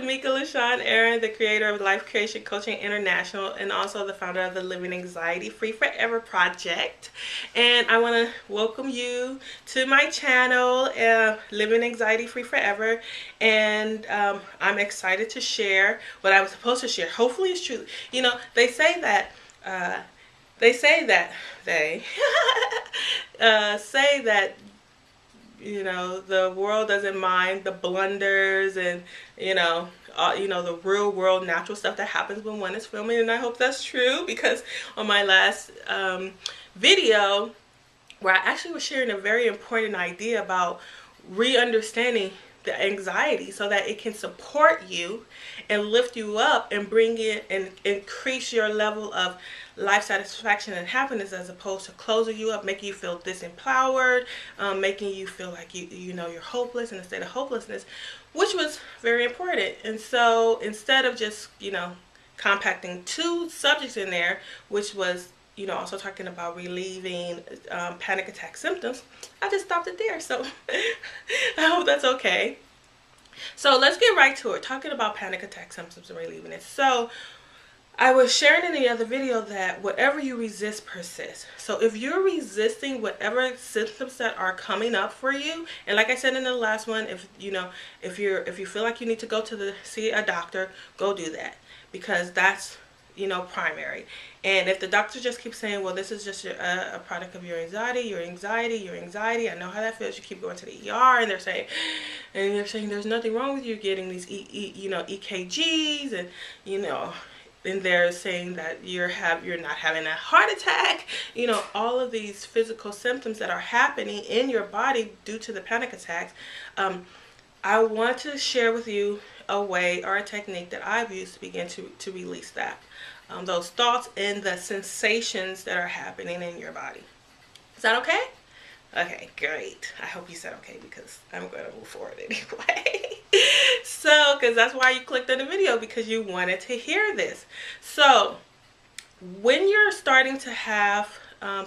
Tamika LaShawn Aaron, the creator of Life Creation Coaching International and also the founder of the Living Anxiety Free Forever Project. And I want to welcome you to my channel, Living Anxiety Free Forever. And I'm excited to share what I was supposed to share. Hopefully it's true. You know, they say that they say that you know, the world doesn't mind the blunders and the real world natural stuff that happens when one is filming. And I hope that's true, because on my last video, where I actually was sharing a very important idea about re-understanding the anxiety so that it can support you and lift you up and bring it and increase your level of life satisfaction and happiness, as opposed to closing you up, making you feel disempowered, making you feel like you're hopeless, in a state of hopelessness, which was very important. And so instead of just compacting two subjects in there, which was also talking about relieving panic attack symptoms, I just stopped it there. So I hope that's okay. So let's get right to it, talking about panic attack symptoms and relieving it. So I was sharing in the other video that whatever you resist persists. So if you're resisting whatever symptoms that are coming up for you, and like I said in the last one, if you feel like you need to go to see a doctor, go do that, because that's primary. And if the doctor just keeps saying, well, this is just a product of your anxiety, I know how that feels. You keep going to the ER and they're saying there's nothing wrong with you getting these EKGs, and and they're saying that you're not having a heart attack, all of these physical symptoms that are happening in your body due to the panic attacks. I want to share with you a way or a technique that I've used to begin to release that, those thoughts and the sensations that are happening in your body. Is that okay? Okay, great. I hope you said okay, because I'm going to move forward anyway. So, because that's why you clicked on the video, because you wanted to hear this. So, when you're starting to have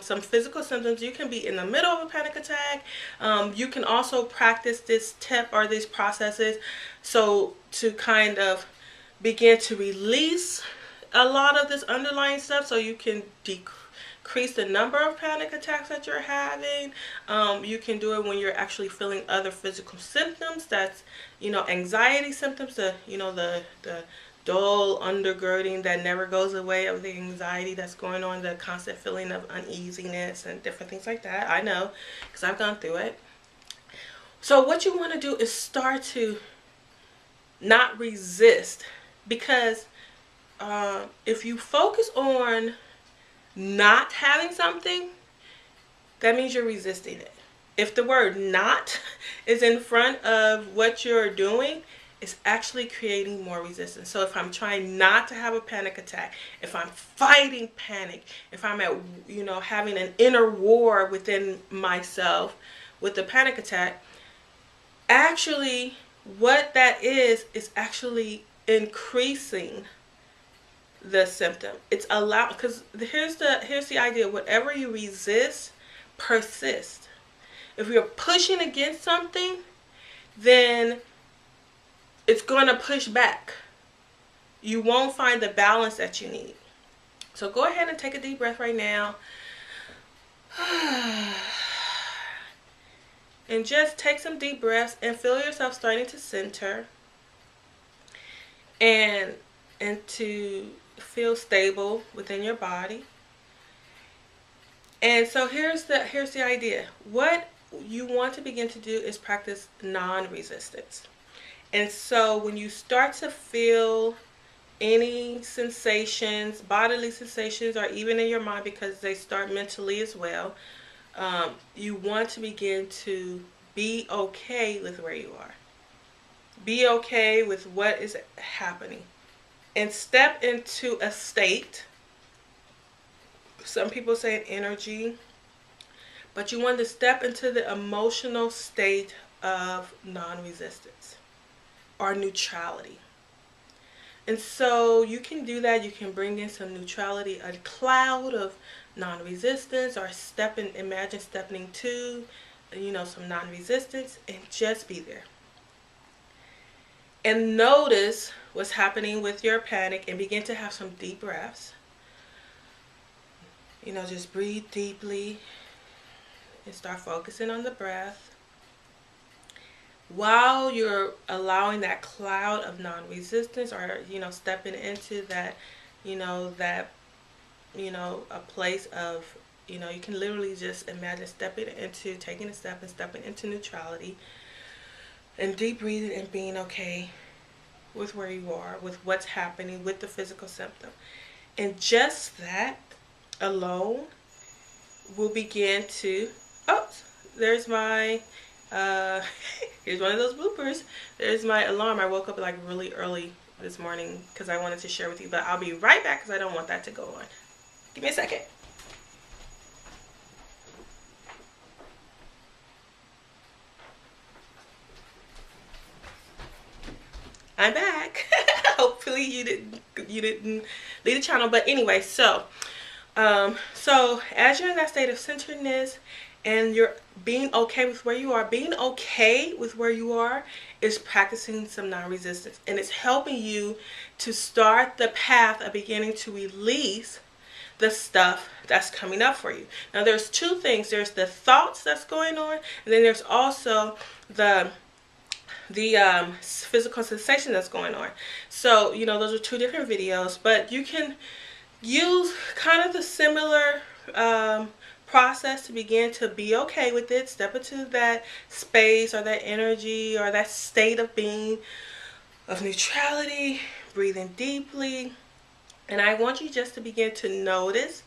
some physical symptoms, you can be in the middle of a panic attack. You can also practice this tip or these processes so to kind of begin to release a lot of this underlying stuff, so you can decrease the number of panic attacks that you're having. You can do it when you're actually feeling other physical symptoms. That's anxiety symptoms, the dull undergirding that never goes away of the anxiety that's going on, the constant feeling of uneasiness and different things like that. I know, because I've gone through it. So what you want to do is start to not resist, because if you focus on not having something, that means you're resisting it. If the word not is in front of what you're doing, it's actually creating more resistance. So if I'm trying not to have a panic attack, if I'm fighting panic, if I'm at having an inner war within myself with the panic attack, actually what that is actually increasing the symptom. It's because here's the idea: whatever you resist persists. If you're pushing against something, then it's going to push back. You won't find the balance that you need. So go ahead and take a deep breath right now. And just take some deep breaths and feel yourself starting to center and to feel stable within your body. And so here's the idea. What you want to begin to do is practice non-resistance. And so when you start to feel any sensations, bodily sensations, or even in your mind, because they start mentally as well, you want to begin to be okay with where you are. Be okay with what is happening. And step into a state. Some people say an energy. But you want to step into the emotional state of non-resistance or neutrality. And so you can do that. You can bring in some neutrality, a cloud of non-resistance, or imagine stepping into, some non-resistance, and just be there. and notice what's happening with your panic and begin to have some deep breaths. You know, just breathe deeply and start focusing on the breath while you're allowing that cloud of non-resistance, or, you know, stepping into that, a place of, you can literally just imagine taking a step and stepping into neutrality and deep breathing and being okay with where you are, with what's happening, with the physical symptom. And just that alone will begin to, oh, there's my, here's one of those bloopers. There's my alarm. I woke up like really early this morning because I wanted to share with you, but I'll be right back because I don't want that to go on. Give me a second. I'm back. Hopefully you didn't leave the channel, but anyway, so as you're in that state of centeredness and you're being okay with where you are, being okay with where you are is practicing some non-resistance, and it's helping you to start the path of beginning to release the stuff that's coming up for you. Now there's two things. There's the thoughts that's going on, and then there's also the physical sensation that's going on. So, those are two different videos, but you can use kind of the similar process to begin to be okay with it. Step into that space or that energy or that state of being, of neutrality, breathing deeply. And I want you just to begin to notice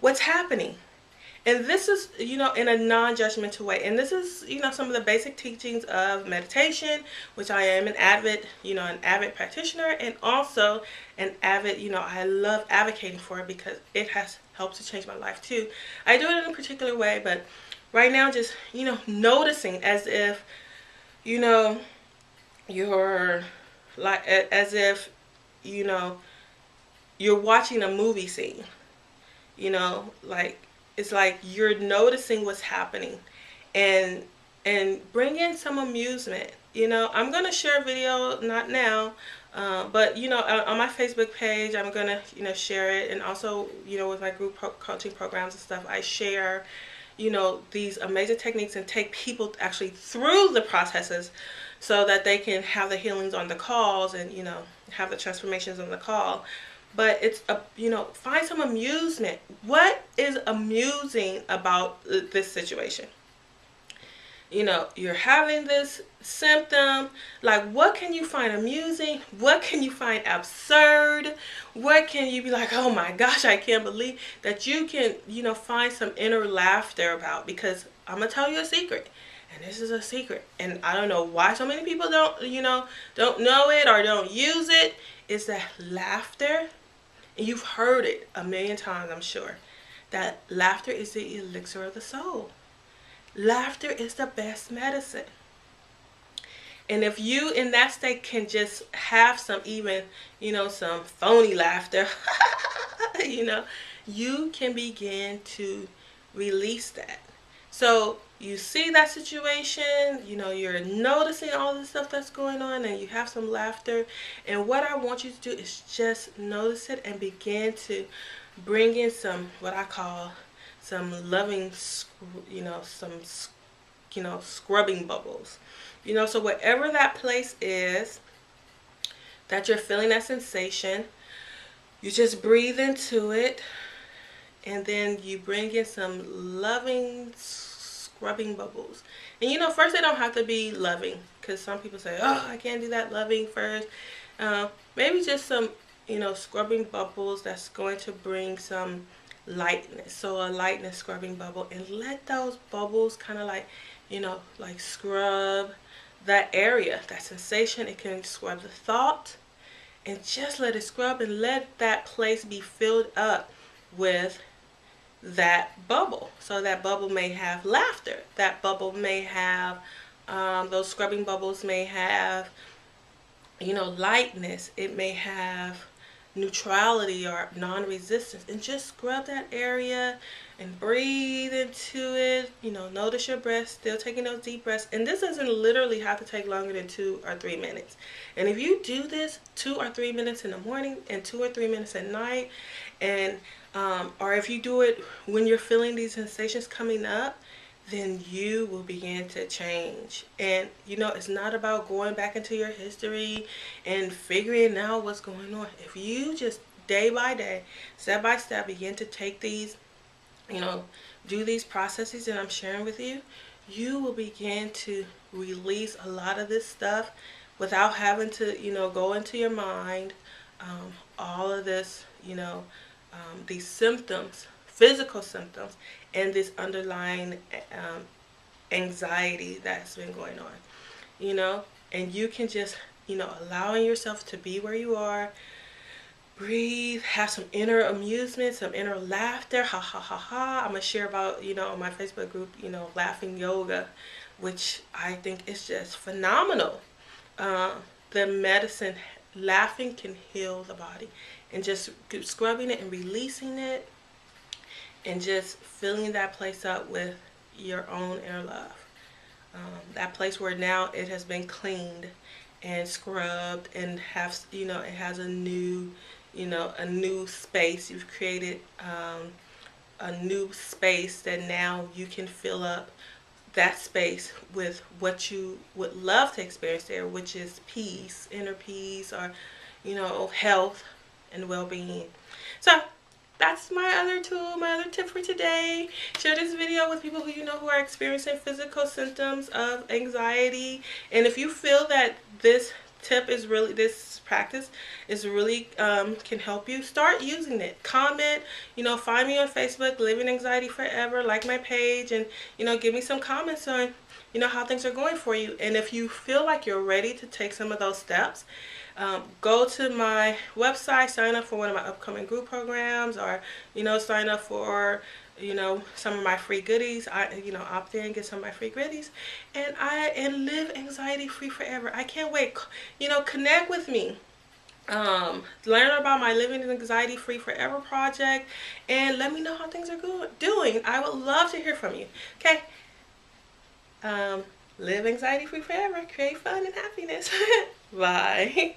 what's happening. And this is, in a non-judgmental way. And this is, some of the basic teachings of meditation, which I am an avid practitioner, and also an avid, I love advocating for it because it has helped to change my life too. I do it in a particular way, but right now just, noticing as if, you're like, as if, you're watching a movie scene, like, it's like you're noticing what's happening, and bring in some amusement. I'm gonna share a video, not now, but on my Facebook page I'm gonna share it, and also with my group coaching programs and stuff, I share these amazing techniques and take people actually through the processes so that they can have the healings on the calls and have the transformations on the call. But it's find some amusement. What is amusing about this situation? You're having this symptom. Like, what can you find amusing? What can you find absurd? What can you be like, oh my gosh, I can't believe that you can, find some inner laughter about? Because I'm gonna tell you a secret. And this is a secret. And I don't know why so many people don't know it or don't use it. Is that laughter? And you've heard it a million times, I'm sure, that laughter is the elixir of the soul. Laughter is the best medicine. And if you in that state can just have some, even, some phony laughter, you can begin to release that. So you see that situation, you're noticing all the stuff that's going on, and you have some laughter. And what I want you to do is just notice it and begin to bring in some, what I call some loving, scrubbing bubbles. So whatever that place is that you're feeling that sensation, you just breathe into it. And then you bring in some loving, scrubbing bubbles. And first they don't have to be loving, because some people say, oh, I can't do that loving first. Maybe just some, scrubbing bubbles that's going to bring some lightness. So a lightness scrubbing bubble, and let those bubbles kind of like, like scrub that area, that sensation. It can scrub the thought, and just let it scrub and let that place be filled up with that bubble. So that bubble may have laughter. That bubble may have, those scrubbing bubbles may have, lightness. It may have neutrality or non-resistance, and just scrub that area and breathe into it. Notice your breath, still taking those deep breaths. And this doesn't literally have to take longer than 2 or 3 minutes. And if you do this 2 or 3 minutes in the morning and 2 or 3 minutes at night, and or if you do it when you're feeling these sensations coming up, then you will begin to change. And it's not about going back into your history and figuring out what's going on. If you just day by day, step by step, begin to take these, do these processes that I'm sharing with you, you will begin to release a lot of this stuff without having to, go into your mind. All of this, these symptoms, physical symptoms, and this underlying anxiety that's been going on, and you can just, allowing yourself to be where you are, breathe, have some inner amusement, some inner laughter, ha ha ha ha. I'm gonna share about, on my Facebook group, laughing yoga, which I think is just phenomenal. The medicine, laughing can heal the body, and just scrubbing it and releasing it, and just filling that place up with your own inner love. That place where now it has been cleaned and scrubbed and it has a new, a new space. You've created a new space that now you can fill up that space with what you would love to experience there, which is peace, inner peace, or, health and well-being. So that's my other tool, my other tip for today. Share this video with people who are experiencing physical symptoms of anxiety. And if you feel that this practice is really can help you, start using it. Comment, find me on Facebook, Living Anxiety Forever, like my page, and give me some comments on how things are going for you. And if you feel like you're ready to take some of those steps, go to my website, sign up for one of my upcoming group programs, or sign up for some of my free goodies. Opt in, get some of my free goodies, and live anxiety free forever. I can't wait. Connect with me. Learn about my Living Anxiety Free Forever project, and let me know how things are doing. I would love to hear from you. Okay. Live anxiety free forever. Create fun and happiness. Bye.